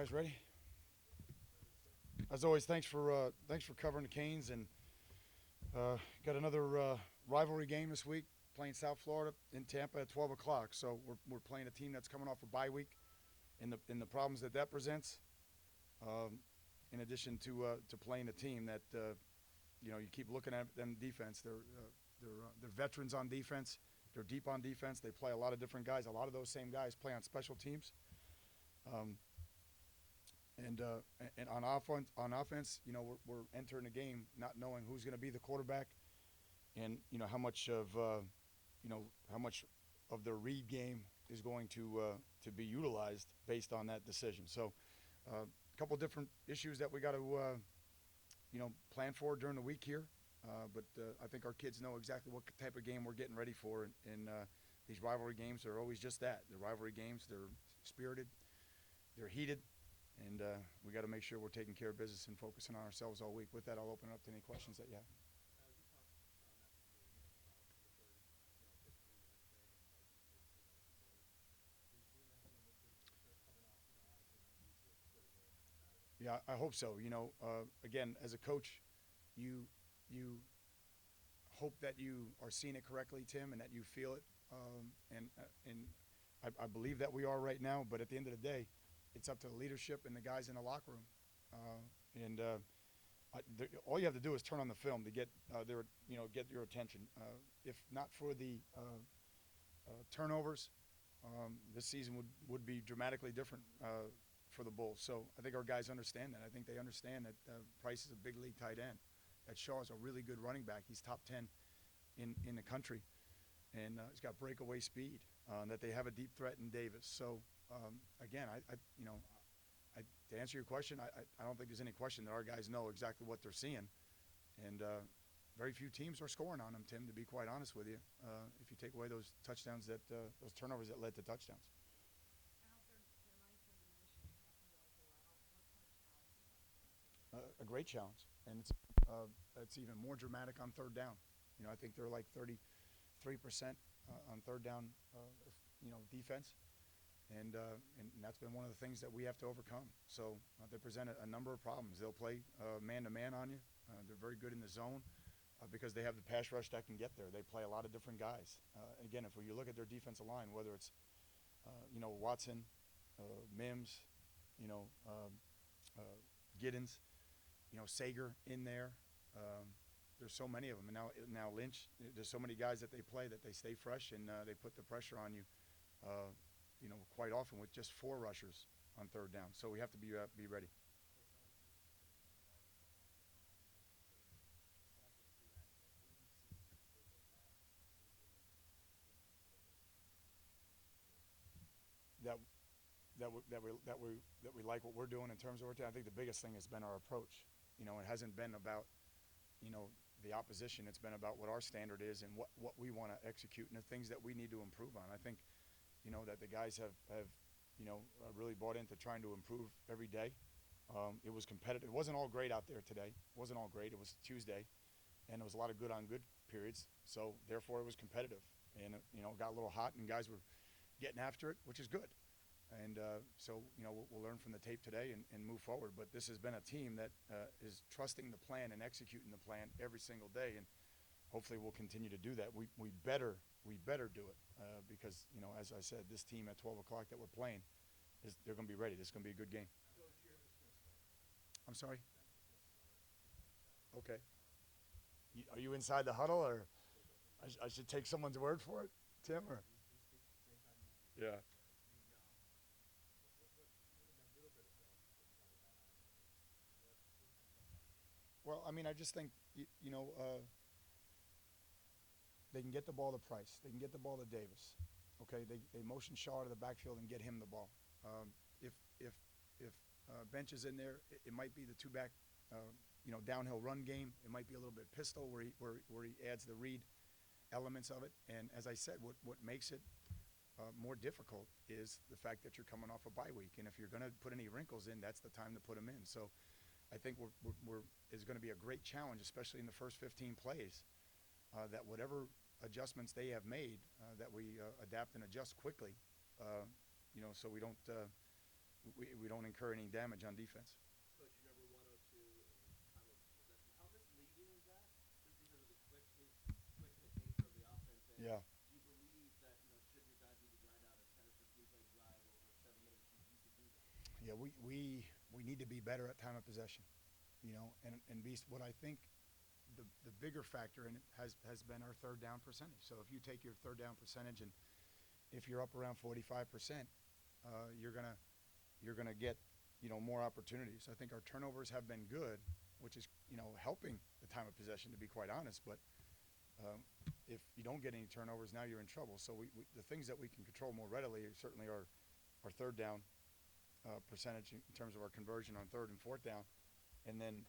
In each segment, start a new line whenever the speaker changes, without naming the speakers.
guys ready? As always, thanks for covering the Canes, and got another rivalry game this week. Playing South Florida in Tampa at 12 o'clock. So we're playing a team that's coming off a bye week, and the problems that presents. In addition to playing a team that you keep looking at them defense. They're veterans on defense. They're deep on defense. They play a lot of different guys. A lot of those same guys play on special teams. Um, and on offense, we're entering the game not knowing who's going to be the quarterback, and how much of their read game is going to be utilized based on that decision. So, a couple different issues that we got to plan for during the week here. But I think our kids know exactly what type of game we're getting ready for, and these rivalry games are always just that. They're rivalry games. They're spirited. They're heated. And we got to make sure we're taking care of business and focusing on ourselves all week. With that, I'll open it up to any questions that you have. Yeah, I hope so. Again, as a coach, you hope that you are seeing it correctly, Tim, and that you feel it. And I believe that we are right now. But at the end of the day, it's up to the leadership and the guys in the locker room. All you have to do is turn on the film to get get your attention. If not for the turnovers, this season would be dramatically different for the Bulls. So I think our guys understand that. I think they understand that Price is a big league tight end. That Shaw is a really good running back. He's top 10 in the country, and he's got breakaway speed. That they have a deep threat in Davis. So again, to answer your question, I don't think there's any question that our guys know exactly what they're seeing, and very few teams are scoring on them, Tim. To be quite honest with you, if you take away those touchdowns those turnovers that led to touchdowns. A great challenge, and it's even more dramatic on third down. I think they're like 33% on third down, defense, and that's been one of the things that we have to overcome. So they present a number of problems. They'll play man-to-man on you. They're very good in the zone because they have the pass rush that can get there. They play a lot of different guys. Again, if you look at their defensive line, whether it's Watson, Mims, Giddens, Sager in there. There's so many of them. And now Lynch, there's so many guys that they play that they stay fresh, and they put the pressure on you, quite often with just 4 rushers on third down. So we have to be ready. That we like what we're doing in terms of our team. I think the biggest thing has been our approach. It hasn't been about the opposition. It's been about what our standard is and what we want to execute and the things that we need to improve on. I think that the guys have really bought into trying to improve every day. It was competitive. It wasn't all great out there today. It wasn't all great. It was Tuesday, and there was a lot of good on good periods. So therefore, it was competitive, and got a little hot, and guys were getting after it, which is good. And so we'll learn from the tape today and move forward. But this has been a team that is trusting the plan and executing the plan every single day, and hopefully we'll continue to do that. We better do it because as I said, this team at 12 o'clock that we're playing they're going to be ready. This is going to be a good game. I'm sorry. Okay. Are you inside the huddle, or I should take someone's word for it, Tim? Or yeah. Well, I mean, I just think they can get the ball to Price. They can get the ball to Davis. Okay, they motion Shaw to the backfield and get him the ball. If Bench is in there, it might be the two-back, downhill run game. It might be a little bit pistol where he adds the read elements of it. And as I said, what makes it more difficult is the fact that you're coming off a bye week. And if you're going to put any wrinkles in, that's the time to put them in. So I think is going to be a great challenge, especially in the first 15 plays, that whatever adjustments they have made, that we adapt and adjust quickly, so we we don't incur any damage on defense.
Coach, your number 102 in time of possession. How misleading is that? Just because of the quick hit nature of the offense, and
Yeah.
do you believe that should your guys need to grind out a 10 or 15 play drive over 7 minutes, you could do that?
Yeah, we need to be better at time of possession, and be what I think the bigger factor in it has been our third down percentage. So if you take your third down percentage and if you're up around 45%, you're gonna get more opportunities. I think our turnovers have been good, which is helping the time of possession, to be quite honest. But um, if you don't get any turnovers, now you're in trouble. So the things that we can control more readily are certainly our third down percentage in terms of our conversion on third and fourth down, and then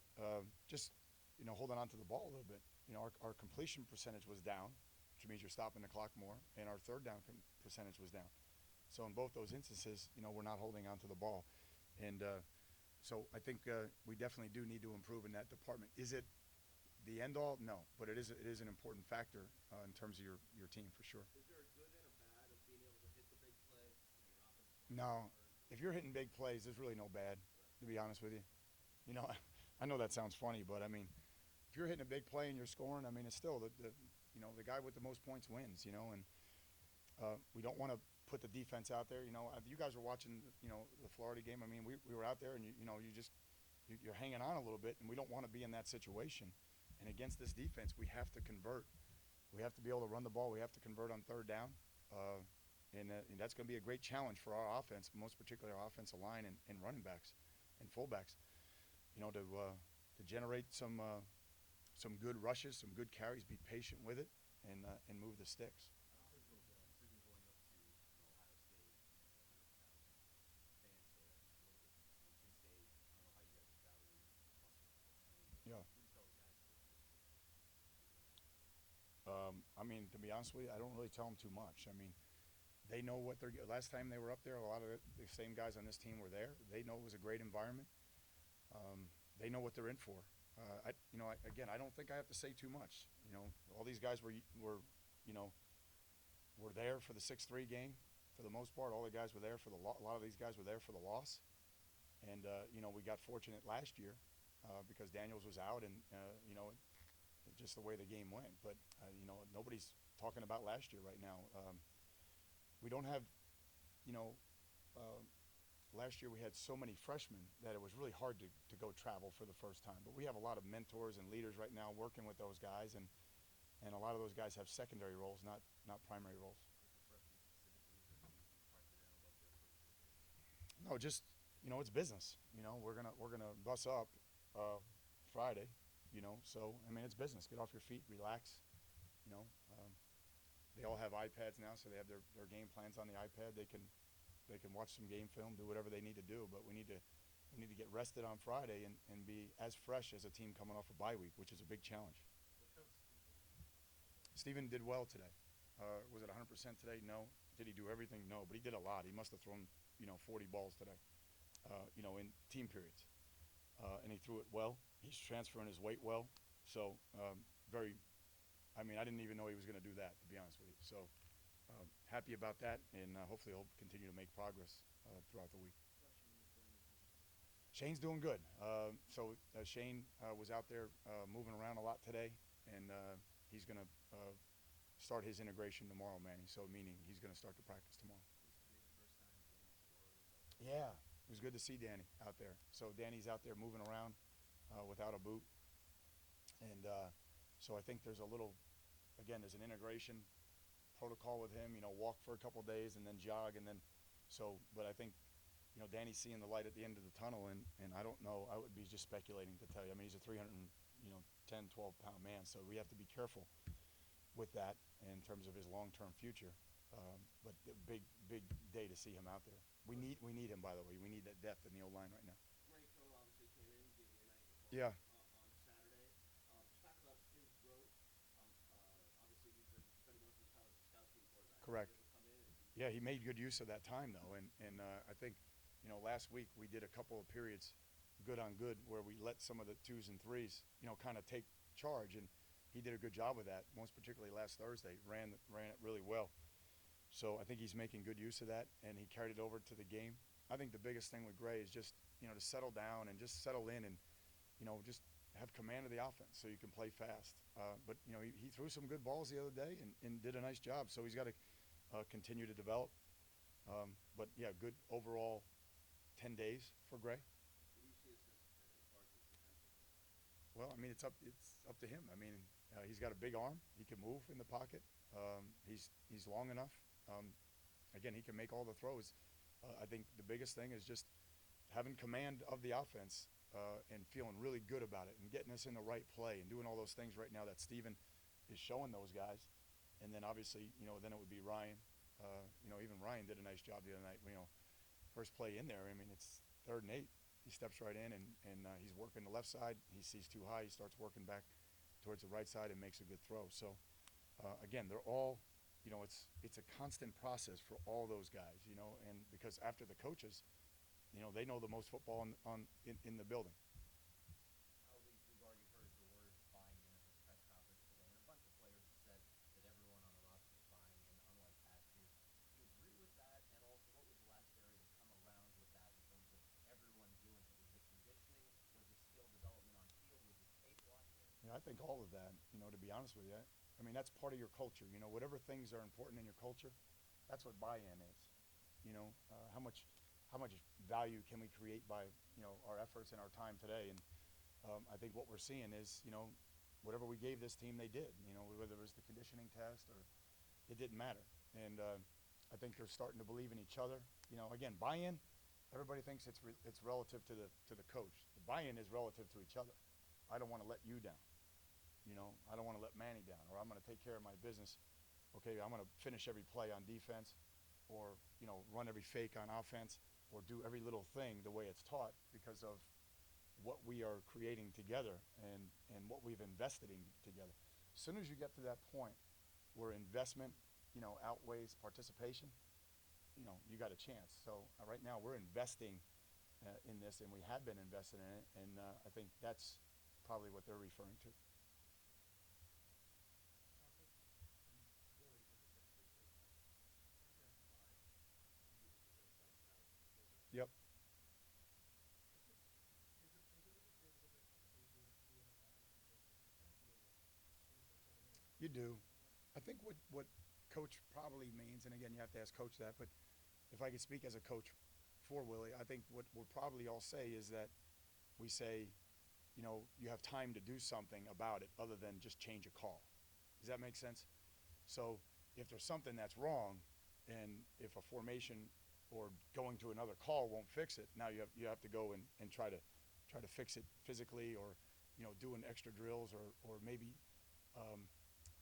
just holding on to the ball a little bit. Our completion percentage was down, which means you're stopping the clock more, and our third down percentage was down. So in both those instances, we're not holding on to the ball, and so I think we definitely do need to improve in that department. Is it the end all? No, but it is an important factor in terms of your team for sure.
Is there a good and a bad of being able to hit the big play? Your offensive line,
No, if you're hitting big plays, there's really no bad, to be honest with you. I know that sounds funny, but I mean, if you're hitting a big play and you're scoring, I mean, it's still the guy with the most points wins, and we don't want to put the defense out there. You guys were watching, the Florida game. I mean, we were out there, and you're hanging on a little bit, and we don't want to be in that situation. And against this defense, we have to convert. We have to be able to run the ball. We have to convert on third down, and that's going to be a great challenge for our offense, most particularly our offensive line and running backs and fullbacks. To generate some good rushes, some good carries, be patient with it, and move the sticks.
How has the decision going up to Ohio State, 700,000 fans there, a little bit, K-State? I don't know how you guys are traveling,
Yeah.
what do you tell the guys?
I mean, to be honest with you, I don't really tell them too much. I mean, they know what they're. Last time they were up there, a lot of the same guys on this team were there. They know it was a great environment. They know what they're in for. Again, I don't think I have to say too much. All these guys were there for the 6-3 game for the most part. All the guys were there for a lot of these guys were there for the loss, and we got fortunate last year because Daniels was out, and just the way the game went. But nobody's talking about last year right now. We don't have, last year we had so many freshmen that it was really hard to go travel for the first time. But we have a lot of mentors and leaders right now working with those guys, and a lot of those guys have secondary roles, not primary roles. No, just it's business. We're gonna bus up Friday. So I mean it's business. Get off your feet, relax. You know, um, they all have iPads now, so they have their game plans on the iPad. They can watch some game film, do whatever they need to do. But we need to get rested on Friday and be as fresh as a team coming off a bye week, which is a big challenge. Steven did well today. Was it 100% today? No. Did he do everything? No. But he did a lot. He must have thrown 40 balls today. In team periods, and he threw it well. He's transferring his weight well. So very. I mean, I didn't even know he was going to do that, to be honest with you. So happy about that, and hopefully he'll continue to make progress throughout the week. Shane's doing good. Shane was out there moving around a lot today, and he's going to start his integration tomorrow, Manny. So meaning he's going to start to practice tomorrow. Yeah, it was good to see Danny out there. So Danny's out there moving around without a boot, and so I think there's there's an integration protocol with him. Walk for a couple of days and then jog, and then But I think Danny's seeing the light at the end of the tunnel, and I don't know. I would be just speculating to tell you. I mean, he's a 310, 12-pound man, so we have to be careful with that in terms of his long-term future. But a big day to see him out there. We need him, by the way. We need that depth in the O-line right now.
Rachel obviously came in, gave you a nice performance
Yeah.
On Saturday. Just talk about his growth. Obviously, he's been spending most of his time as a scout team quarterback.
Correct.
Come in
Yeah, he made good use of that time, though. And I think, last week we did a couple of periods good on good where we let some of the twos and threes, kind of take charge. And he did a good job with that, most particularly last Thursday. Ran it really well. So I think he's making good use of that, and he carried it over to the game. I think the biggest thing with Gray is just, to settle down and just settle in and, just have command of the offense so you can play fast. But, he threw some good balls the other day and did a nice job. So he's got to continue to develop. But, yeah, good overall 10 days for Gray.
What do you see as far as his potential?
Well, I mean, it's up to him. I mean, he's got a big arm. He can move in the pocket. He's long enough. Again, he can make all the throws. I think the biggest thing is just having command of the offense and feeling really good about it and getting us in the right play and doing all those things right now that Steven is showing those guys. And then obviously, then it would be Ryan. Even Ryan did a nice job the other night. First play in there, I mean, it's 3rd and 8. He steps right in and he's working the left side. He sees too high. He starts working back towards the right side and makes a good throw. So, again, they're all, it's a constant process for all those guys, and because after the coaches, they know the most football in the building.
We've already heard the word buying in at this press conference today, and a bunch of players have said that everyone on the roster is buying in, unlike past years. Do you agree with that? And also, what was the last area to come around with that in terms of everyone doing it? Was it conditioning? Was it skill development on field? Was it tape watching?
Yeah, I think all of that, to be honest with you. I mean, that's part of your culture. Whatever things are important in your culture, that's what buy-in is. How much value can we create by, our efforts and our time today? And I think what we're seeing is, whatever we gave this team, they did. Whether it was the conditioning test or it didn't matter. And I think they're starting to believe in each other. Again, buy-in. Everybody thinks it's relative to the coach. The buy-in is relative to each other. I don't want to let you down. I don't want to let Manny down, or I'm going to take care of my business. Okay, I'm going to finish every play on defense, or run every fake on offense, or do every little thing the way it's taught because of what we are creating together and what we've invested in together. As soon as you get to that point where investment, outweighs participation, you got a chance. So right now we're investing in this, and we have been investing in it, and I think that's probably what they're referring to. Yep. You do. I think what coach probably means, and again, you have to ask coach that, but if I could speak as a coach for Willie, I think what we'll probably all say is that we say, you have time to do something about it other than just change a call. Does that make sense? So if there's something that's wrong, and if a formation or going to another call won't fix it, now you have to go and try to fix it physically, or doing extra drills, or maybe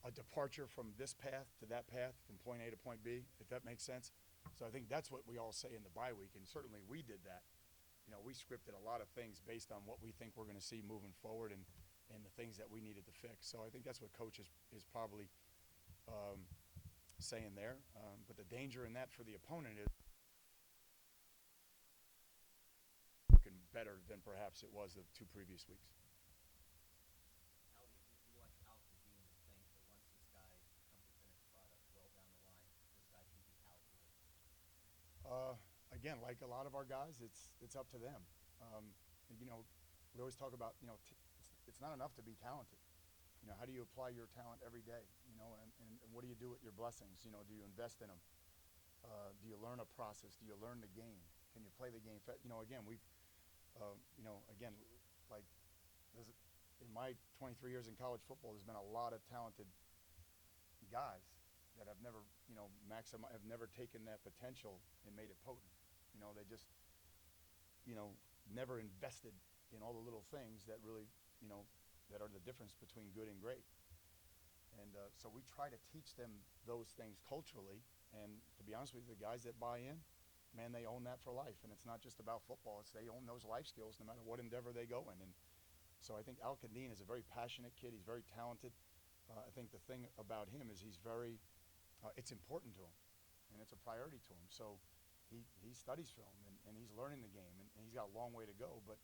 a departure from this path to that path, from point A to point B, if that makes sense. So I think that's what we all say in the bye week, and certainly we did that. We scripted a lot of things based on what we think we're going to see moving forward, and the things that we needed to fix. So I think that's what coach is probably saying there. But the danger in that for the opponent is looking better than perhaps it was the 2 previous weeks.
You watch Al Kadeen and think that once this guy becomes a finished product well down the line, this guy can be calculated.
Again, like a lot of our guys, it's up to them. We always talk about, it's not enough to be talented. How do you apply your talent every day? And what do you do with your blessings? Do you invest in them? Do you learn a process? Do you learn the game? Can you play the game? Again, we've, again, like in my 23 years in college football, there's been a lot of talented guys that have never, have never taken that potential and made it potent. They just, never invested in all the little things that really, that are the difference between good and great. And so we try to teach them those things culturally. And to be honest with you, the guys that buy in, man, they own that for life. And it's not just about football. It's they own those life skills no matter what endeavor they go in. And so I think Al Kadeen is a very passionate kid. He's very talented. I think the thing about him is he's very, it's important to him, and it's a priority to him. So he studies film, and he's learning the game, and he's got a long way to go, but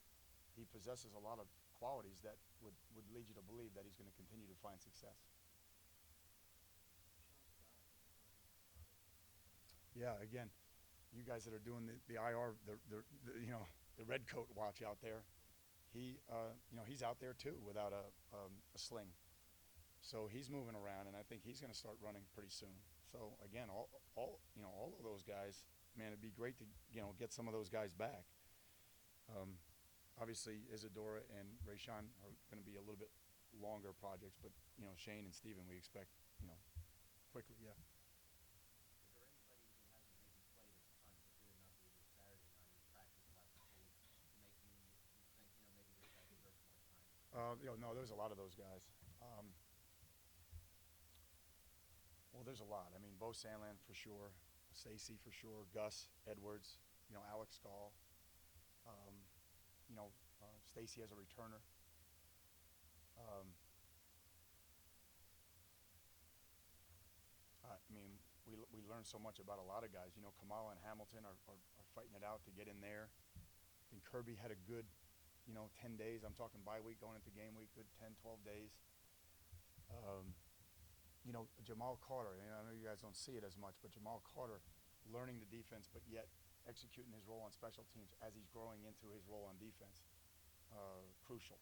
he possesses a lot of qualities that would lead you to believe that he's going to continue to find success. Yeah, again, you guys that are doing the IR, the you know the red coat watch out there, he's out there too without a sling. So he's moving around, and I think he's going to start running pretty soon. So again, all of those guys, man, it'd be great to get some of those guys back. Um, Obviously, Isadora and Rayshawn are going to be a little bit longer projects, but Shane and Steven, we expect quickly. Yeah.
Is there anybody who hasn't maybe played a ton but did enough either Saturday night or practice the last couple of weeks to make you think maybe this guy deserves more time?
No, there's a lot of those guys. Well, there's a lot. I mean, Bo Sandland for sure, Stacy for sure, Gus Edwards, Alex Gall. Um, Stacy as a returner. Um, I mean, we learned so much about a lot of guys. Kamala and Hamilton are fighting it out to get in there. I think Kirby had a good, 10 days. I'm talking bye week going into game week, good 10, 12 days. Um, Jamal Carter, I know you guys don't see it as much, but Jamal Carter learning the defense, but yet executing his role on special teams as he's growing into his role on defense. Crucial.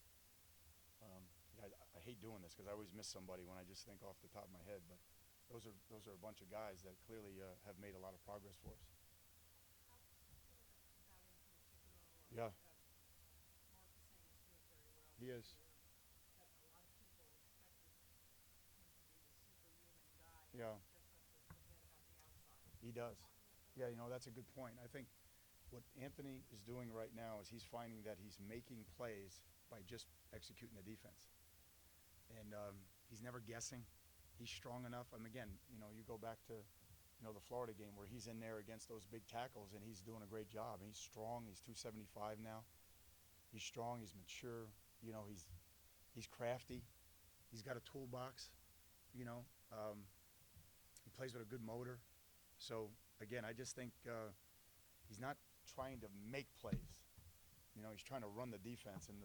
I hate doing this because I always miss somebody when I just think off the top of my head, but those are a bunch of guys that clearly have made a lot of progress for us. Yeah, he is. Yeah, he does. Yeah, that's a good point. I think what Anthony is doing right now is he's finding that he's making plays by just executing the defense. And he's never guessing. He's strong enough. Again, you go back to, the Florida game where he's in there against those big tackles and he's doing a great job. And he's strong. He's 275 now. He's strong. He's mature. He's crafty. He's got a toolbox. He plays with a good motor. So again, I just think he's not trying to make plays. He's trying to run the defense, and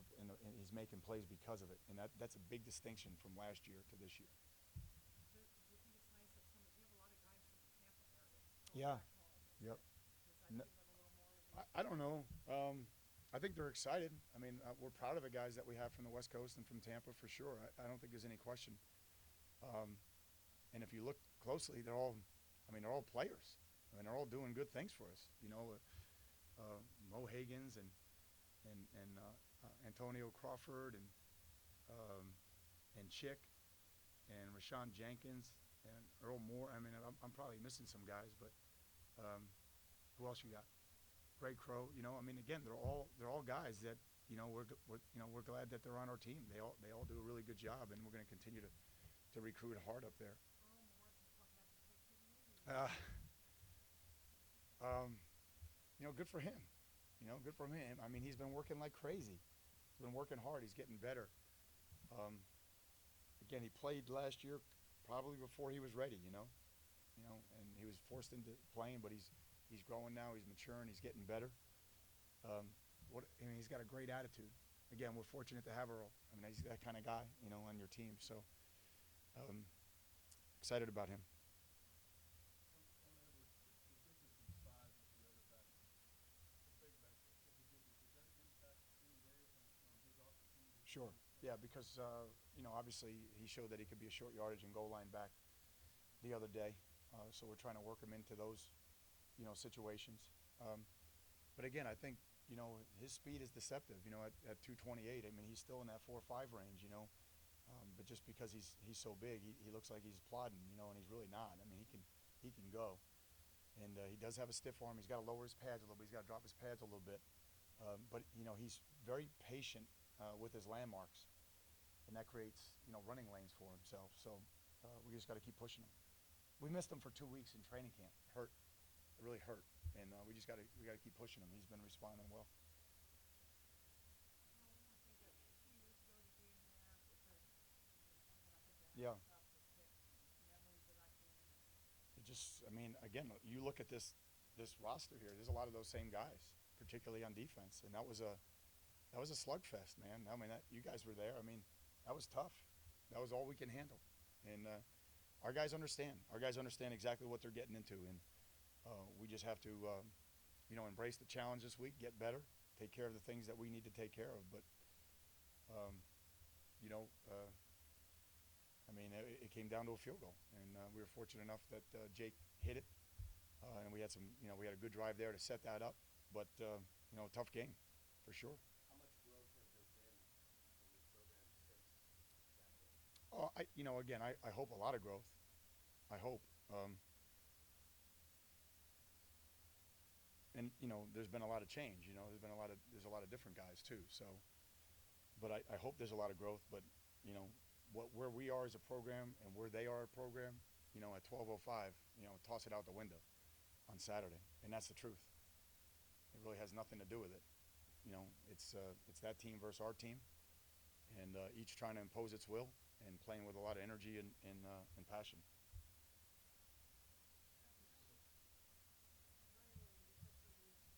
he's making plays because of it. And that's a big distinction from last year to this year. Yeah. Yep. I don't know. I think they're excited. I mean, we're proud of the guys that we have from the West Coast and from Tampa for sure. I don't think there's any question. And if you look closely, they're all players. I mean, they're all doing good things for us. Mo Higgins and Antonio Crawford and Chick and Rashawn Jenkins and Earl Moore. I mean, I'm probably missing some guys, but who else you got? Greg Crow. Again, they're all guys that we're glad that they're on our team. They all do a really good job, and we're going to continue to recruit hard up there. Good for him. Good for him. I mean, he's been working like crazy. He's been working hard. He's getting better. Again, he played last year probably before he was ready, and he was forced into playing, but he's growing now. He's maturing. He's getting better. He's got a great attitude. Again, we're fortunate to have Earl. He's that kind of guy, on your team. So excited about him. Sure. Yeah, because obviously he showed that he could be a short yardage and goal line back the other day. So we're trying to work him into those, situations. But again, I think his speed is deceptive. At 228, he's still in that 4.5 range. But just because he's so big, he looks like he's plodding. And he's really not. He can go, and he does have a stiff arm. He's got to lower his pads a little bit. He's got to drop his pads a little bit. But he's very patient with his landmarks, and that creates running lanes for himself. So we just got to keep pushing him. We missed him for 2 weeks in training camp. It really hurt, and we got to keep pushing him. He's been responding well. Yeah. Again, you look at this roster here. There's a lot of those same guys, particularly on defense, and that was a slugfest, man. You guys were there. That was tough. That was all we can handle, and our guys understand. Our guys understand exactly what they're getting into, and We just have to, embrace the challenge this week, get better, take care of the things that we need to take care of. But, um, you know, uh, it came down to a field goal, and we were fortunate enough that Jake hit it, and we had we had a good drive there to set that up. But tough game, for sure.
How much growth has there been in this program since Saturday?
Again, I hope a lot of growth. I hope. And there's been a lot of change. There's a lot of different guys too. So, but I hope there's a lot of growth. But where we are as a program and where they are a program, at 12:05, toss it out the window on Saturday, and that's the truth. It really has nothing to do with it. It's that team versus our team, and each trying to impose its will and playing with a lot of energy and passion.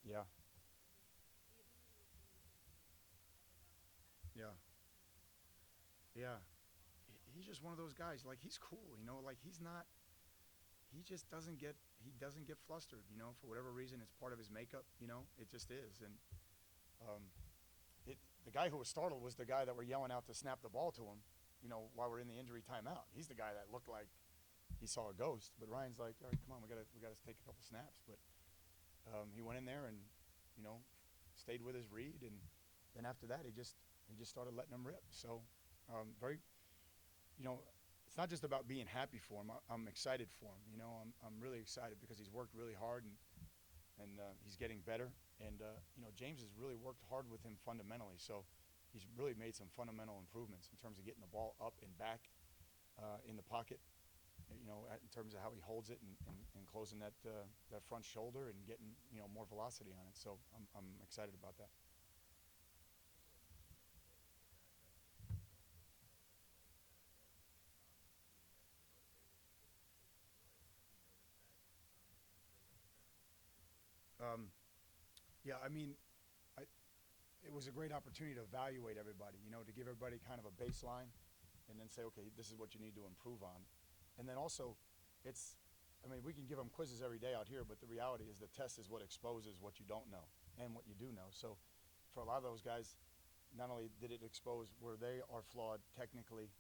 Yeah, yeah, yeah. He's just one of those guys. Like, he's cool, Like, he just doesn't get flustered, For whatever reason, it's part of his makeup, It just is. And um, the guy who was startled was the guy that we're yelling out to snap the ball to him, while we're in the injury timeout. He's the guy that looked like he saw a ghost. But Ryan's like, all right, come on, we gotta take a couple snaps. But he went in there and you know stayed with his read, and then after that he just started letting them rip. So very it's not just about being happy for him. I'm excited for him. I'm really excited because he's worked really hard, and he's getting better. And James has really worked hard with him fundamentally. So he's really made some fundamental improvements in terms of getting the ball up and back in the pocket. In terms of how he holds it and closing that front shoulder and getting more velocity on it. So I'm excited about that. Um, yeah, I, it was a great opportunity to evaluate everybody. To give everybody kind of a baseline, and then say, okay, this is what you need to improve on, and then also, we can give them quizzes every day out here, but the reality is the test is what exposes what you don't know and what you do know. So, for a lot of those guys, not only did it expose where they are flawed technically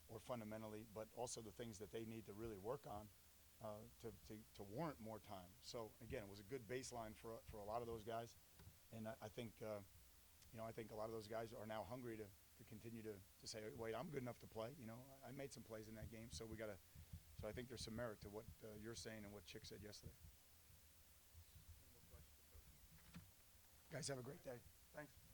or fundamentally, but also the things that they need to really work on to warrant more time. So again, it was a good baseline for a lot of those guys, and I think I think a lot of those guys are now hungry to continue to say, wait, I'm good enough to play. I made some plays in that game, so we got to. So I think there's some merit to what you're saying and what Chick said yesterday.
Any more questions, Coach?
Guys, have a great day. Thanks.